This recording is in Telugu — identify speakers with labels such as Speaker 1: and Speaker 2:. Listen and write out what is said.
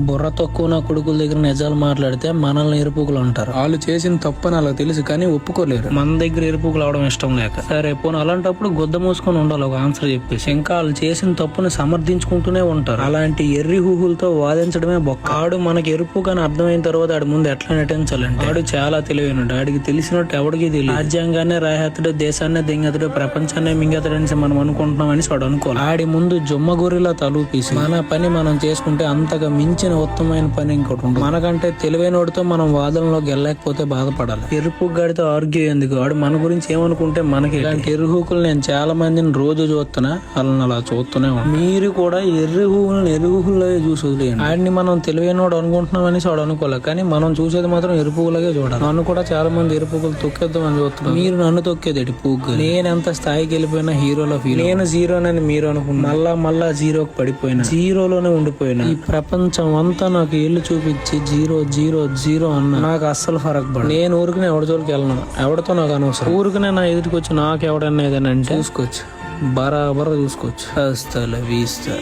Speaker 1: బుర్ర తక్కువ నా కొడుకుల దగ్గర నిజాలు మాట్లాడితే మనల్ని ఎరుపుకులు అంటారు. వాళ్ళు చేసిన తప్పని అలా తెలుసు కానీ ఒప్పుకోలేరు. మన దగ్గర ఎరుపుకులు అవడం ఇష్టం లేక. సరే పోను అలాంటప్పుడు గుద్ద మూసుకొని ఉండాలి ఒక ఆన్సర్ చెప్పేసి. ఇంకా వాళ్ళు చేసిన తప్పుని సమర్థించుకుంటూనే ఉంటారు. అలాంటి ఎర్రి హూహులతో వాదించడమే బొక్క. ఆడు మనకి ఎరుపు అని అర్థమైన తర్వాత ఆడి ముందు ఎట్లా నటించాలంటే ఆడు చాలా తెలివైనడు. ఆడికి తెలిసినట్టు ఎవడికి తెలియదు. రాజ్యాంగాన్ని రాహేతుడు, దేశాన్ని దింగతుడు, ప్రపంచాన్ని మింగతుడని మనం అనుకుంటున్నామని వాడు అనుకోవాలి. ఆడి ముందు జొమ్మ గొర్రెలా తలూపేసి మన పని మనం చేసుకుంటే అంతగా మించిన ఉత్తమమైన పని ఇంకోటి ఉంటుంది. మనకంటే తెలివైనోడితో మనం వాదనలో గెలలేకపోతే బాధపడాలి. ఎరుపు గాడితో ఆర్గ్యూ ఎందుకు? వాడు మన గురించి ఏమనుకుంటే మనకి. ఇలాంటి ఎర్రహూకులు నేను చాలా మందిని రోజు చూస్తున్నా, వాళ్ళని అలా చూస్తూనే ఉంటాను. మీరు కూడా ఎర్రహూకులను ఎర్రహూకుల్లో చూసి వదిలేయండి. ఆడిని మనం తెలివైనోడు అనుకుంటున్నాం అనేసి వాడు అనుకోలేదు, కానీ మనం చూసేది మాత్రం ఎరుపులాగే చూడాలి. నన్ను కూడా చాలా మంది ఎరుపుకులు తొక్కేద్దామని చూస్తున్నారు. మీరు నన్ను తొక్కేది పూగు. నేను ఎంత స్థాయికి వెళ్ళిపోయినా హీరోలో ఫీల్. నేను జీరోనని మీరు అనుకున్నా, మళ్ళా జీరోకి పడిపోయినా, జీరోలోనే ఉండిపోయినా. ఈ ప్రపంచం అంతా నాకు ఇల్లు చూపించి జీరో జీరో జీరో అన్న నాకు అస్సలు ఫరక్ పడదు. నేను ఊరికనే ఎవరి జోలికి వెళ్ళను, ఎవరితో నాకు అనవసరం. ఊరికనే నా ఎదుటికి వచ్చి నాకు ఎవడన్నా ఏదైనా అంటే చూసుకోవచ్చు, బరాబర్ చూసుకోవచ్చు. హస్తల వీస్తా.